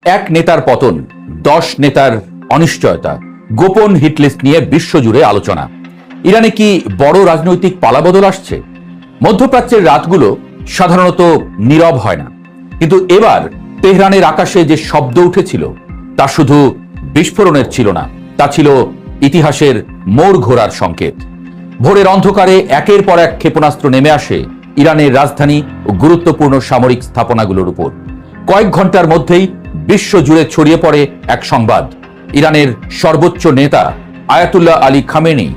এক নেতার পতন, 10 নেতার অনিশ্চয়তা, গোপন হিটলিস্ট নিয়ে বিশ্বজুড়ে আলোচনা। ইরানে কি বড় রাজনৈতিক পালাবদল আসছে? মধ্যপ্রাচ্যের রাতগুলো সাধারণত নীরব হয় না, কিন্তু এবার তেহরানের আকাশে যে শব্দ উঠেছিল তা শুধু বিস্ফোরণের ছিল না, তা ছিল ইতিহাসের মোড় ঘোরার সংকেত। ভোরের অন্ধকারে একের পর এক ক্ষেপণাস্ত্র নেমে আসে ইরানের রাজধানী ও গুরুত্বপূর্ণ সামরিক স্থাপনাগুলোর উপর। কয়েক ঘন্টার মধ্যেই বিশ্বজুড়ে ছড়িয়ে পড়ে এক সংবাদ: ইরানের সর্বোচ্চ নেতা আয়াতুল্লাহ আলী খামেনি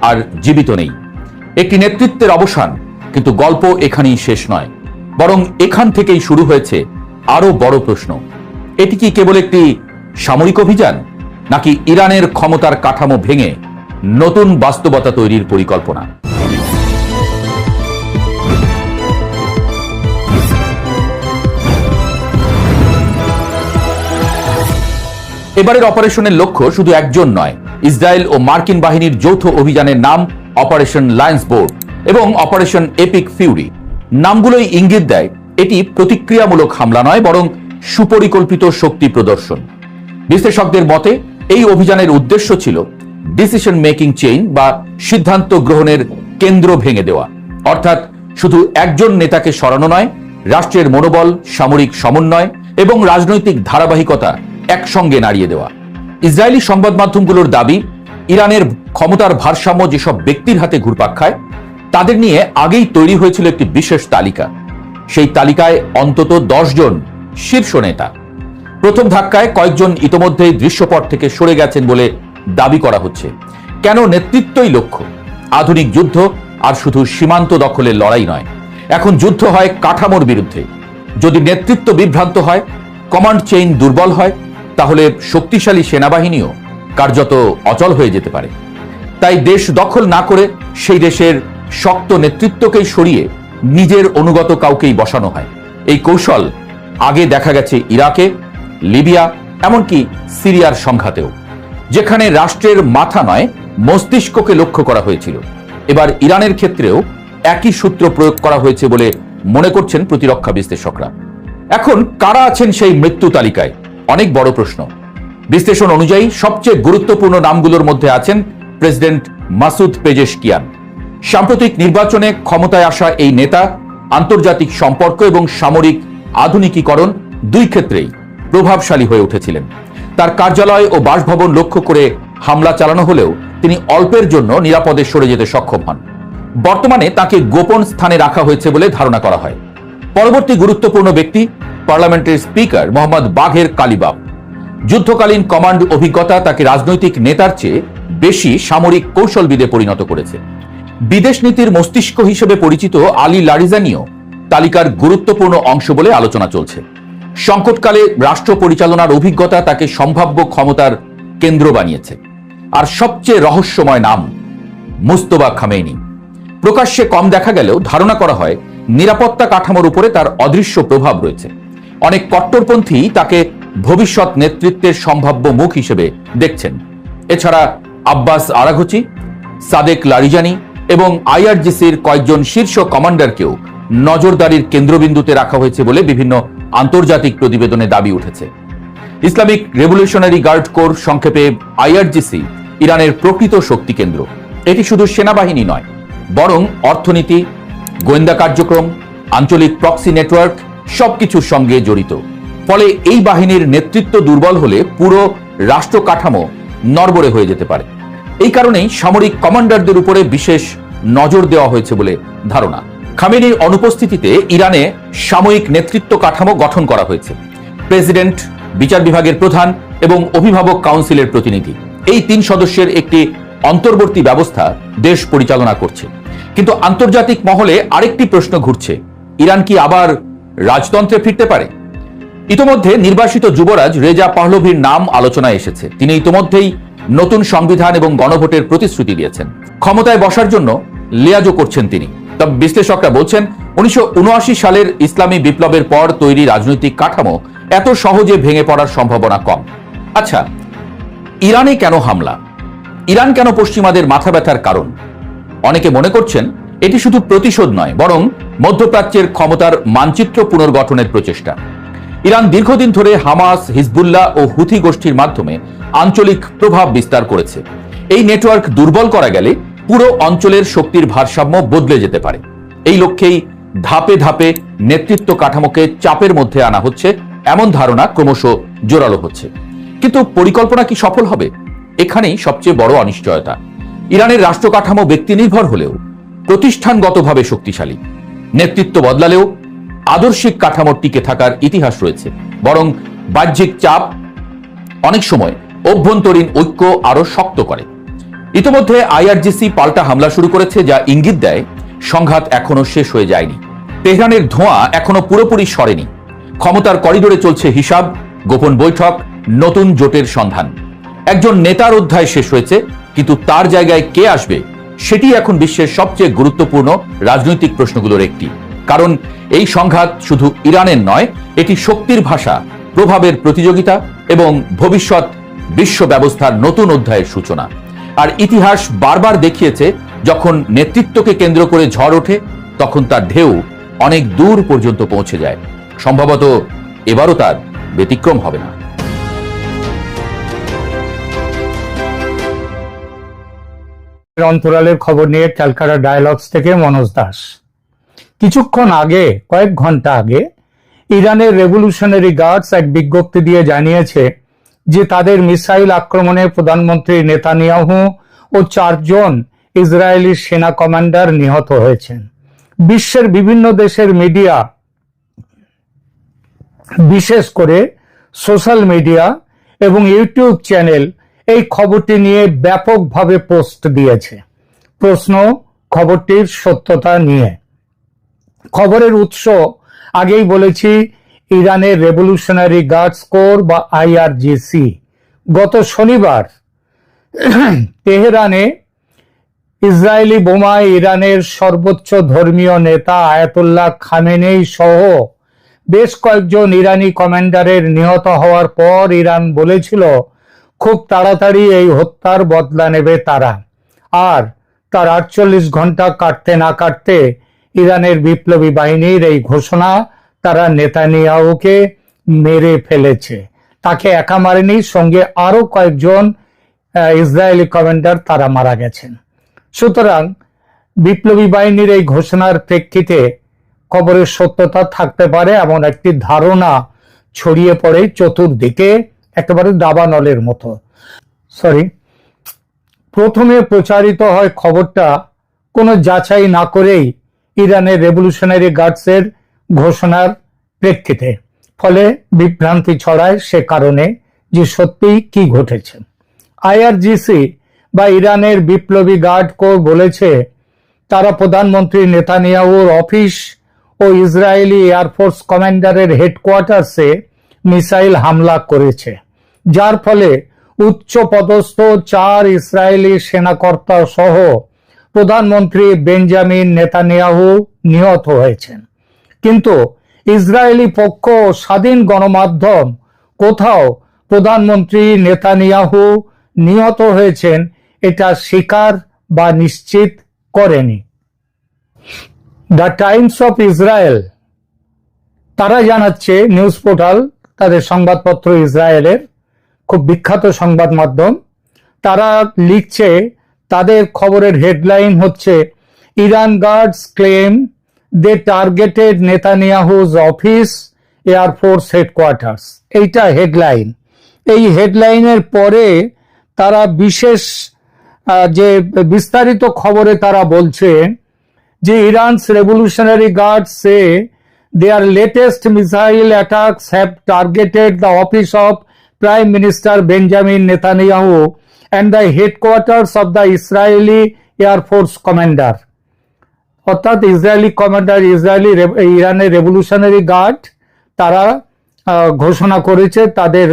আর জীবিত নেই। একটি নেতৃত্বের অবসান, কিন্তু গল্প এখানেই শেষ নয়, বরং এখান থেকেই শুরু হয়েছে আরো বড় প্রশ্ন। এটি কি কেবল একটি সামরিক অভিযান, নাকি ইরানের ক্ষমতার কাঠামো ভেঙে নতুন বাস্তবতা তৈরির পরিকল্পনা? এবারের অপারেশনের লক্ষ্য শুধু একজন নয়, ইসরায়েল ও মার্কিন বাহিনীর যৌথ অভিযানের নাম অপারেশন লায়ন্স বোর্ড এবং অপারেশন এপিক ফিউরি। নামগুলোই ইঙ্গিত দেয় এটি প্রতিক্রিয়ামূলক হামলা নয়, বরং সুপরিকল্পিত শক্তি প্রদর্শন। বিশ্লেষকদের মতে এই অভিযানের উদ্দেশ্য ছিল ডিসিশন মেকিং চেইন বা সিদ্ধান্ত গ্রহণের কেন্দ্র ভেঙে দেওয়া, অর্থাৎ শুধু একজন নেতাকে সরানো নয়, রাষ্ট্রের মনোবল, সামরিক সমন্বয় এবং রাজনৈতিক ধারাবাহিকতা একসঙ্গে নাড়িয়ে দেওয়া। ইসরায়েলি সংবাদ মাধ্যমগুলোর দাবি, ইরানের ক্ষমতার ভারসাম্য যেসব ব্যক্তির হাতে ঘুরপাক খায় তাদের নিয়ে আগেই তৈরি হয়েছিল একটি বিশেষ তালিকা। সেই তালিকায় অন্তত 10 জন শীর্ষ নেতা। প্রথম ধাক্কায় কয়েকজন ইতোমধ্যেই দৃশ্যপট থেকে সরে গেছেন বলে দাবি করা হচ্ছে। কেন নেতৃত্বই লক্ষ্য? আধুনিক যুদ্ধ আর শুধু সীমান্ত দখলের লড়াই নয়, এখন যুদ্ধ হয় কাঠামোর বিরুদ্ধে। যদি নেতৃত্ব বিভ্রান্ত হয়, কমান্ড চেইন দুর্বল হয়, তাহলে শক্তিশালী সেনাবাহিনীও কার্যত অচল হয়ে যেতে পারে। তাই দেশ দখল না করে সেই দেশের শক্ত নেতৃত্বকেই সরিয়ে নিজের অনুগত কাউকেই বসানো হয়। এই কৌশল আগে দেখা গেছে ইরাকে, লিবিয়া, এমনকি সিরিয়ার সংঘাতেও, যেখানে রাষ্ট্রের মাথা নয় মস্তিষ্ককে লক্ষ্য করা হয়েছিল। এবার ইরানের ক্ষেত্রেও একই সূত্র প্রয়োগ করা হয়েছে বলে মনে করছেন প্রতিরক্ষা বিশ্লেষকরা। এখন কারা আছেন সেই মৃত্যু তালিকায়? অনেক বড় প্রশ্ন। বিশ্লেষণ অনুযায়ী সবচেয়ে গুরুত্বপূর্ণ নামগুলোর মধ্যে আছেন প্রেসিডেন্ট মাসুদ পেজেশকিয়ান। সাম্প্রতিক নির্বাচনে ক্ষমতায় আসা এই নেতা আন্তর্জাতিক সম্পর্ক এবং সামরিক আধুনিকীকরণ দুই ক্ষেত্রেই প্রভাবশালী হয়ে উঠেছিলেন। তার কার্যালয় ও বাসভবন লক্ষ্য করে হামলা চালানো হলেও তিনি অল্পের জন্য নিরাপদে সরে যেতে সক্ষম হন। বর্তমানে তাকে গোপন স্থানে রাখা হয়েছে বলে ধারণা করা হয়। পরবর্তী গুরুত্বপূর্ণ ব্যক্তি পার্লামেন্টের স্পিকার মোহাম্মদ বাঘের কালিবাফ। যুদ্ধকালীন কমান্ড অভিজ্ঞতা তাকে রাজনৈতিক নেতার চেয়ে বেশি সামরিক কৌশলবিদে পরিণত করেছে। বিদেশ নীতির মস্তিষ্ক হিসেবে পরিচিত আলী লারিজানিও তালিকার গুরুত্বপূর্ণ অংশ বলে আলোচনা চলছে। সংকটকালে রাষ্ট্র পরিচালনার অভিজ্ঞতা তাকে সম্ভাব্য ক্ষমতার কেন্দ্র বানিয়েছে। আর সবচেয়ে রহস্যময় নাম মুস্তফা খামেনি। প্রকাশ্যে কম দেখা গেলেও ধারণা করা হয় নিরাপত্তা কাঠামোর উপরে তার অদৃশ্য প্রভাব রয়েছে। অনেক কট্টরপন্থী তাকে ভবিষ্যৎ নেতৃত্বের সম্ভাব্য মুখ হিসেবে দেখছেন। এছাড়া আব্বাস আরাঘচি, সাদেক লারিজানি এবং আইআরজিসির কয়েকজন শীর্ষ কমান্ডারকেও নজরদারির কেন্দ্রবিন্দুতে রাখা হয়েছে বলে বিভিন্ন আন্তর্জাতিক প্রতিবেদনে দাবি উঠেছে। ইসলামিক রেভলিউশনারি গার্ড কোর, সংক্ষেপে আইআরজিসি, ইরানের প্রকৃত শক্তি কেন্দ্র। এটি শুধু সেনাবাহিনী নয়, বরং অর্থনীতি, গোয়েন্দা কার্যক্রম, আঞ্চলিক প্রক্সি নেটওয়ার্ক সবকিছুর সঙ্গে জড়িত। ফলে এই বাহিনীর নেতৃত্ব দুর্বল হলে পুরো রাষ্ট্র কাঠামো নড়বড়ে হয়ে যেতে পারে। এই কারণেই সামরিক কমান্ডারদের উপরে বিশেষ নজর দেওয়া হয়েছে বলে ধারণা। খামেনির অনুপস্থিতিতে ইরানে সাময়িক নেতৃত্ব কাঠামো গঠন করা হয়েছে। প্রেসিডেন্ট, বিচার বিভাগের প্রধান এবং অভিভাবক কাউন্সিলের প্রতিনিধি, এই 3 সদস্যের একটি অন্তর্বর্তী ব্যবস্থা দেশ পরিচালনা করছে। কিন্তু আন্তর্জাতিক মহলে আরেকটি প্রশ্ন ঘুরছে: ইরান কি আবার রাজতন্ত্রে ফিরতে পারে? ইতোমধ্যে নির্বাসিত যুবরাজ রেজা পাহলভির নাম আলোচনায় এসেছে। তিনি ইতোমধ্যেই নতুন সংবিধান এবং গণভোটের প্রতিশ্রুতি দিয়েছেন। ক্ষমতায় বসার জন্য লিয়াজও করছেন তিনি। তবে বিশ্লেষকরা বলছেন 1979 সালের ইসলামী বিপ্লবের পর তৈরি রাজনৈতিক কাঠামো এত সহজে ভেঙে পড়ার সম্ভাবনা কম। আচ্ছা, ইরানে কেন হামলা? ইরান কেন পশ্চিমাদের মাথা ব্যথার কারণ? অনেকে মনে করছেন এটি শুধু প্রতিশোধ নয়, বরং মধ্যপ্রাচ্যের ক্ষমতার মানচিত্র পুনর্গঠনের প্রচেষ্টা। ইরান দীর্ঘদিন ধরে হামাস, হিজবুল্লাহ ও হুথি গোষ্ঠীর মাধ্যমে আঞ্চলিক প্রভাব বিস্তার করেছে। এই নেটওয়ার্ক দুর্বল করা গেলে পুরো অঞ্চলের শক্তির ভারসাম্য বদলে যেতে পারে। এই লক্ষ্যেই ধাপে ধাপে নেতৃত্ব কাঠামোকে চাপের মধ্যে আনা হচ্ছে, এমন ধারণা ক্রমশ জোরালো হচ্ছে। কিন্তু পরিকল্পনা কি সফল হবে? এখানেই সবচেয়ে বড় অনিশ্চয়তা। ইরানের রাষ্ট্র কাঠামো ব্যক্তি নির্ভর হলেও প্রতিষ্ঠানগতভাবে শক্তিশালী। নেতৃত্ব বদলালেও আদর্শিক কাঠামোর টিকে থাকার ইতিহাস রয়েছে। বরং বাহ্যিক চাপ অনেক সময় অভ্যন্তরীণ ঐক্য আরো শক্ত করে। ইতিমধ্যে আইআরজিসি পাল্টা হামলা শুরু করেছে, যা ইঙ্গিত দেয় সংঘাত এখনো শেষ হয়ে যায়নি। তেহরানের ধোঁয়া এখনো পুরোপুরি সরেনি। ক্ষমতার করিডোরে চলছে হিসাব, গোপন বৈঠক, নতুন জোটের সন্ধান। একজন নেতার অধ্যায় শেষ হয়েছে, কিন্তু তার জায়গায় কে আসবে সেটি এখন বিশ্বের সবচেয়ে গুরুত্বপূর্ণ রাজনৈতিক প্রশ্নগুলোর একটি। কারণ এই সংঘাত শুধু ইরানের নয়, এটি শক্তির ভাষা, প্রভাবের প্রতিযোগিতা এবং ভবিষ্যৎ বিশ্ব ব্যবস্থার নতুন অধ্যায়ের সূচনা। আর ইতিহাস বারবার দেখিয়েছে, যখন নেতৃত্বকে কেন্দ্র করে ঝড় ওঠে তখন তার ঢেউ অনেক দূর পর্যন্ত পৌঁছে যায়। সম্ভবত এবারও তার ব্যতিক্রম হবে না। অন্তরালের খবর নিয়ে ক্যালকাটা ডায়ালগস থেকে মনোজ দাস। কিছুক্ষণ আগে, কয়েক ঘন্টা আগে, ইরানের রেভলিউশনারি গার্ডস এক বিজ্ঞপ্তি দিয়ে জানিয়েছে যে তাদের মিসাইল আক্রমণে প্রধানমন্ত্রী নেতানিয়াহু ও 4 জন ইসরায়েলি সেনা কমান্ডার নিহত হয়েছেন। বিশ্বের বিভিন্ন দেশের মিডিয়া, বিশেষ করে সোশ্যাল মিডিয়া এবং ইউটিউব চ্যানেল এই খবরটি নিয়ে ব্যাপকভাবে পোস্ট দিয়েছে। প্রশ্ন খবরটির সত্যতা নিয়ে। খবরের উৎস আগেই বলেছি, ইরানের রেভলিউশনারি গার্ডস কোর বা আইআরজিসি। গত শনিবার তেহরানে ইসরায়েলি বোমায় ইরানের সর্বোচ্চ ধর্মীয় নেতা আয়াতুল্লাহ খামেনেই সহ বেশ কয়েকজন ইরানি কমান্ডারের নিহত হওয়ার পর ইরান বলেছিল খুব তাড়াতাড়ি এই হত্যার বদলা নেবে তারা। আর তার 48 ঘন্টা কাটতে না কাটতে ইরানের বিপ্লবী বাহিনীর এই ঘোষণা, তারা নেতানিয়াহুকে মেরে ফেলেছে। তাকে একা মারেনি, সঙ্গে আরো কয়েকজন ইসরায়েলি কমান্ডার তারা মারা গেছেন। সুতরাং বিপ্লবী বাহিনীর এই ঘোষণার প্রেক্ষিতে খবরের সত্যতা থাকতে পারে এমন একটি ধারণা ছড়িয়ে পড়ে চতুর্দিকে, একেবারে দাবানলের মতো। প্রথমে প্রচারিত হয় খবরটা কোনো যাচাই না করেই ইরানের রেভলিউশনারি গার্ডসের ঘোষণার প্রেক্ষিতে, ফলে বিভ্রান্তি ছড়ায় সে কারণে যে সত্যিই কি ঘটেছে। আইআরজিসি বা ইরানের বিপ্লবী গার্ড কোর বলেছে তারা প্রধানমন্ত্রী নেতানিয়াহুর অফিস ও ইসরায়েলি এয়ারফোর্স কমান্ডারের হেডকোয়ার্টার্সে মিসাইল হামলা করেছে, যার ফলে উচ্চ পদস্থ 4 ইসরায়েলি সেনাকর্তা সহ প্রধানমন্ত্রী বেঞ্জামিন নেতানিয়াহু নিহত হয়েছেন। কিন্তু ইসরায়েলি পক্ষ ও স্বাধীন গণমাধ্যম কোথাও প্রধানমন্ত্রী নেতানিয়াহু নিহত হয়েছেন এটা স্বীকার বা নিশ্চিত করেনি। দ্য টাইমস অফ ইসরায়েল তারা জানাচ্ছে, নিউজ পোর্টাল, তাদের সংবাদপত্র ইসরায়েলের খুব বিখ্যাত সংবাদ মাধ্যম, তারা লিখছে, তাদের খবরের হেডলাইন হচ্ছে ইরান গার্ডস ক্লেম দে টার্গেটেড নেতানিয়াহুজ অফিস এয়ারফোর্স হেডকোয়ার্টার্স। এইটা হেডলাইন। এই হেডলাইনের পরে তারা বিশেষ যে বিস্তারিত খবরে তারা বলছে যে ইরানস revolutionary guards say their latest missile attacks have targeted the office of Prime Minister Benjamin Netanyahu and the headquarters of the Israeli Air Force Commander. অর্থাৎ ইসরায়েলি কমান্ডার, ইরানের রেভলিউশনারি গার্ড, তারা ঘোষণা করেছে তাদের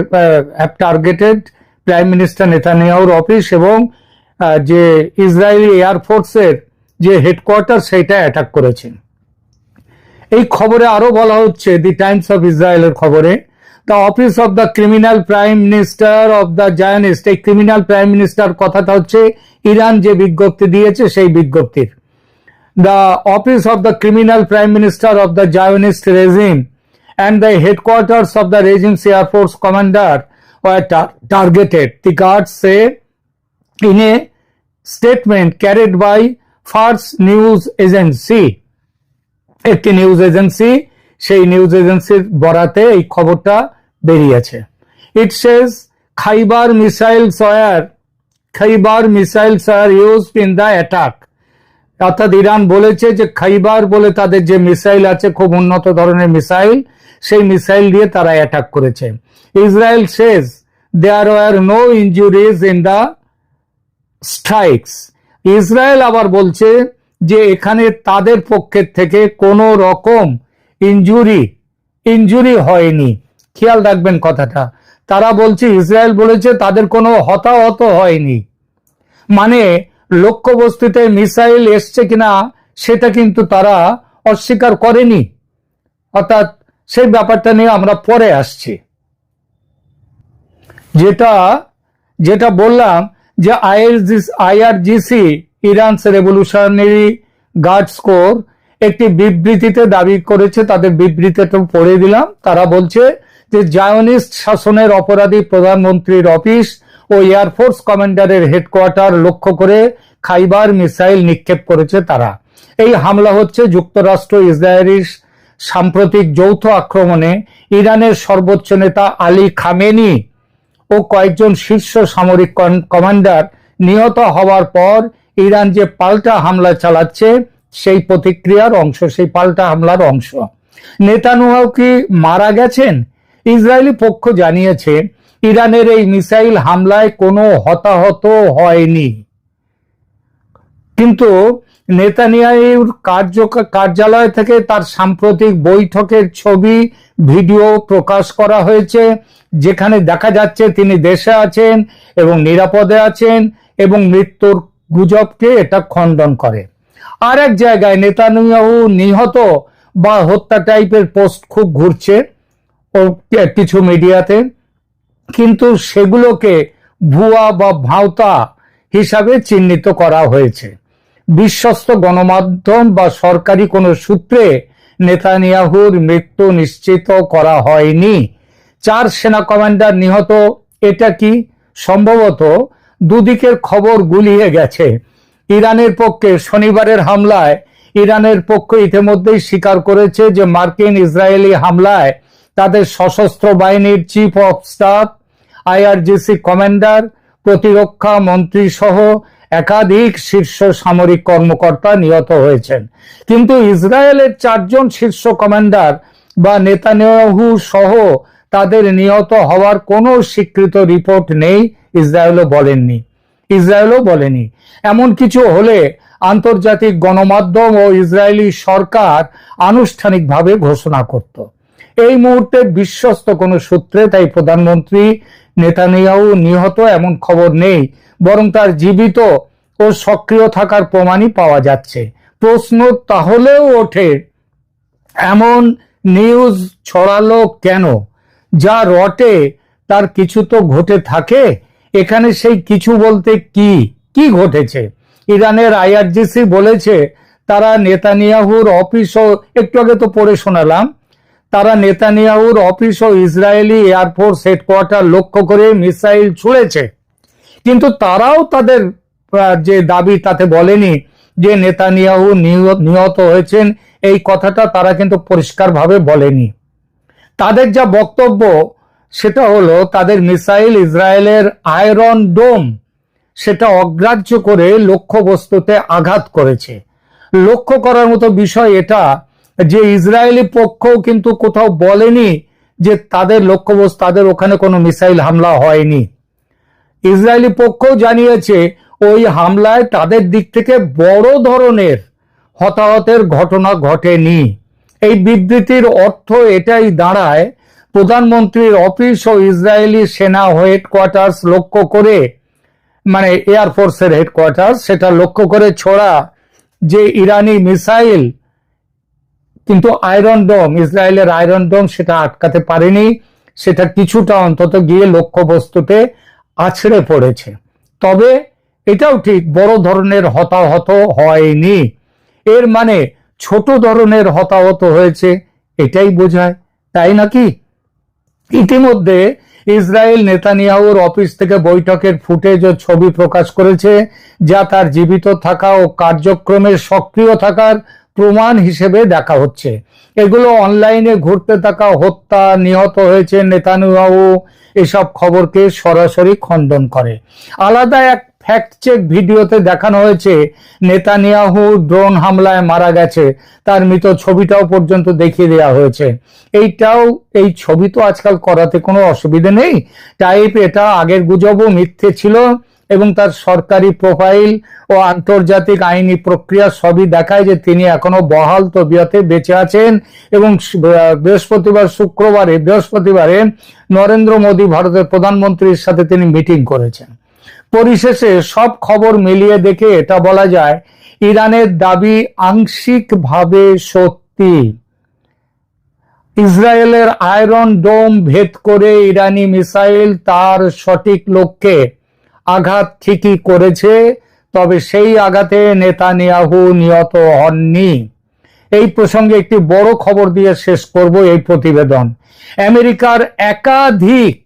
টার্গেটেড প্রাইম মিনিস্টার নেতানিয়াহুর office এবং যে Israeli এয়ারফোর্সের যে হেডকোয়ার্টার সেটা অ্যাটাক করেছে। এই খবরে আরো বলা হচ্ছে, দি টাইমস অফ ইসরায়েলের খবরে, the office of the criminal prime minister of the Zionist, এই ক্রিমিনাল প্রাইম মিনিস্টার কথাটা হচ্ছে ইরান যে বিজ্ঞপ্তি দিয়েছে সেই বিজ্ঞপ্তির, the office of the criminal prime minister of the Zionist regime and the headquarters of the regime's Air Force commander were targeted, the guards say in a statement carried by Fars News Agency. একটি news agency, সেই news এজেন্সির বরাতে এই খবরটা বেরিয়েছে। It says Khaibar missiles were used in the attack. অর্থাৎ Iran বলেছে যে খাইবার বলে তাদের যে মিসাইল আছে, খুব উন্নত ধরনের মিসাইল, সেই মিসাইল দিয়ে তারা অ্যাটাক করেছে। Israel says there were no injuries in the strikes. Israel আবার বলছে যে এখানে তাদের পক্ষের থেকে কোনো রকম ইনজুরি হয়নি। খেয়াল রাখবেন কথাটা, তারা বলছে, ইসরায়েল বলেছে তাদের কোনো হতাহত হয়নি, মানে লক্ষ্যবস্তুতে মিসাইল এসছে কিনা সেটা কিন্তু তারা অস্বীকার করেনি। অর্থাৎ সেই ব্যাপারটা নিয়ে আমরা পরে আসছি। যেটা বললাম যে আইআরজিসি ইরানস রেভলিউশনারি গার্ডস কোর একটি বিবৃতিতে দাবি করেছে, তাদের বিবৃতিটা পড়ে দিলাম। তারা বলছে যে জায়নিস্ট শাসনের অপরাধী প্রধানমন্ত্রীর অফিস ও এয়ারফোর্স কমান্ডারের হেডকোয়ার্টার লক্ষ্য করে খাইবার মিসাইল নিক্ষেপ করেছে তারা। এই হামলা হচ্ছে যুক্তরাষ্ট্র ইসরায়েলের সাম্প্রতিক যৌথ আক্রমণে ইরানের সর্বোচ্চ নেতা আলী খামেনি ও কয়েকজন শীর্ষ সামরিক কমান্ডার নিহত হওয়ার পর ইরান যে পাল্টা হামলা চালাচ্ছে সেই প্রতিক্রিয়ার অংশ, সেই পাল্টা হামলার অংশ। নেতানিয়াহু কি মারা গেছেন? ইসরায়েলি পক্ষ জানিয়েছে ইরানের এই মিসাইল হামলায় কোনো হতাহত হয়নি, কিন্তু নেতানিয়াহুর কার্যালয় থেকে তার সাম্প্রতিক বৈঠকের ছবি ভিডিও প্রকাশ করা হয়েছে, যেখানে দেখা যাচ্ছে তিনি দেশে আছেন এবং নিরাপদে আছেন এবং মৃত্যুর গুজবকে এটা খণ্ডন করে। আর এক জায়গায় নেতানিয়াহু নিহত বা হত্যা টাইপের পোস্ট খুব ঘুরছে ও কিছু মিডিয়াতে, কিন্তু সেগুলোকে ভুয়া বা ভাওতা হিসাবে চিহ্নিত করা হয়েছে। বিশ্বস্ত গণমাধ্যম বা সরকারি কোনো সূত্রে নেতানিয়াহুর মৃত্যু নিশ্চিত করা হয়নি। 4 সেনা কমান্ডার নিহত, এটা কি সম্ভবত দুদিকের খবর গুলিয়ে গেছে। ইরানের পক্ষে শনিবারের হামলায় ইরানের পক্ষ ইতিমধ্যেই স্বীকার করেছে যে মার্কিন ইসরায়েলি হামলায় তাদের সশস্ত্র বাহিনীর chief of staff, IRGC commander, প্রতিরক্ষা মন্ত্রী সহ একাধিক শীর্ষ সামরিক কর্মকর্তা নিহত হয়েছেন। কিন্তু ইসরায়েলের 4 জন শীর্ষ কমান্ডার বা নেতানিয়াহু সহ তাদের নিহত হওয়ার কোনো স্বীকৃত রিপোর্ট নেই, ইসরায়েলও বলেনি। এমন কিছু হলে আন্তর্জাতিক গণমাধ্যম ও ইসরায়েলি সরকার আনুষ্ঠানিকভাবে ঘোষণা করত। এই মুহূর্তে বিশ্বস্ত কোনো সূত্রে তাই প্রধানমন্ত্রী নেতানিয়াহু নিহত এমন খবর নেই, বরং তার জীবিত ও সক্রিয় থাকার প্রমাণই পাওয়া যাচ্ছে। প্রশ্ন তাহলেও ওঠে, এমন নিউজ ছড়ালো কেন? যা রটে তার কিছু তো ঘটে থাকে। এখানে সেই কিছু বলতে কি ঘটেছে? ইরানের আইআরজিসি বলেছে তারা নেতানিয়াহুর অফিস ও, একটু আগে তো পড়ে শোনালাম, তারা নেতানিয়াহুর অফিস ও ইসরায়েলি এয়ারফোর্স হেডকোয়ার্টার লক্ষ্য করে মিসাইল ছুড়েছে, কিন্তু তারাও তাদের যে দাবি তাতে বলেনি যে নেতানিয়াহু নিহত হয়েছেন। এই কথাটা তারা কিন্তু পরিষ্কারভাবে বলেনি। তাদের যা বক্তব্য সেটা হলো তাদের মিসাইল ইসরায়েলের আয়রন ডোম সেটা অগ্রাহ্য করে লক্ষ্যবস্তুতে আঘাত করেছে। লক্ষ্য করার মতো বিষয় এটা যে ইসরায়েলি পক্ষও কিন্তু কোথাও বলেনি যে তাদের লক্ষ্যবস্তু, তাদের ওখানে কোনো মিসাইল হামলা হয়নি। ইসরায়েলি পক্ষও জানিয়েছে ওই হামলায় তাদের দিক থেকে বড় ধরনের হতাহতের ঘটনা ঘটেনি। এই বিবৃতির অর্থ এটাই দাঁড়ায়, প্রধানমন্ত্রীর অফিস ও ইসরায়েলি সেনা হেডকোয়ার্টার্স লক্ষ্য করে, মানে এয়ারফোর্সের হেডকোয়ার্টার, সেটা লক্ষ্য করে ছোড়া যে ইরানি মিসাইল, কিন্তু আয়রন ডোম, ইসরায়েলের আয়রন ডোম সেটা আটকাতে পারেনি। সেটা কিছুটা অন্তত গিয়ে লক্ষ্যবস্তুতে আছড়ে পড়েছে। তবে এটাও ঠিক, বড় ধরনের হতাহত হয়নি। এর মানে ছোট ধরনের হতাহত হয়েছে, এটাই বোঝায়, তাই নাকি? ইতিমধ্যে ইসরায়েল নেতানিয়াহুর অফিস থেকে বৈঠকের ফুটেজ ও ছবি প্রকাশ করেছে, যা তার জীবিত থাকা ও কার্যক্রমের সক্রিয় থাকার প্রমাণ হিসেবে দেখা হচ্ছে। এগুলো অনলাইনে ঘুরতে থাকা হত্যা, নিহত হয়েছে নেতানিয়াহু এসব খবরকে সরাসরি খণ্ডন করে। আলাদা এক ফ্যাক্ট চেক ভিডিওতে দেখানো হয়েছে নেতানিয়াহু ড্রোন হামলায় মারা গেছে, তার মৃত ছবিটাও পর্যন্ত দেখিয়ে দেওয়া হয়েছে। এই ছবি তো আজকাল করাতে কোনো অসুবিধা নেই। এটা আগের গুজবও মিথ্যে ছিল এবং তার সরকারি প্রোফাইল ও আন্তর্জাতিক আইনি প্রক্রিয়া সবই দেখায় যে তিনি এখনো বহাল তবিয়তে বেঁচে আছেন। এবং বৃহস্পতিবারে নরেন্দ্র মোদী ভারতের প্রধানমন্ত্রীর সাথে তিনি মিটিং করেছেন। পরিশেষে সব খবর মিলিয়ে দেখে এটা বলা যায়, ইরানের দাবি আংশিকভাবে সত্যি। ইসরায়েলের আয়রন ডোম ভেদ করে ইরানি মিসাইল তার সঠিক লক্ষ্যে আঘাত ঠিকই করেছে, তবে সেই আঘাতে নেতানিয়াহু নিহত হননি। এই প্রসঙ্গে একটি বড় খবর দিয়ে শেষ করব এই প্রতিবেদন। আমেরিকার একাধিক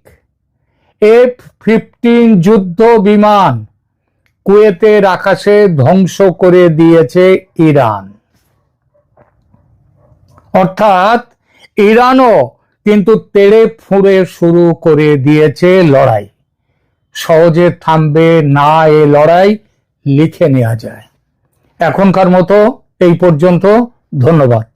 F-15 যুদ্ধ বিমান কুয়েতের আকাশে ধ্বংস করে দিয়েছে ইরান। অর্থাৎ ইরানও কিন্তু তেড়ে ফুঁড়ে শুরু করে দিয়েছে লড়াই। সহজে থামবে না এ লড়াই, লিখে নেওয়া যায়। এখনকার মতো এই পর্যন্ত। ধন্যবাদ।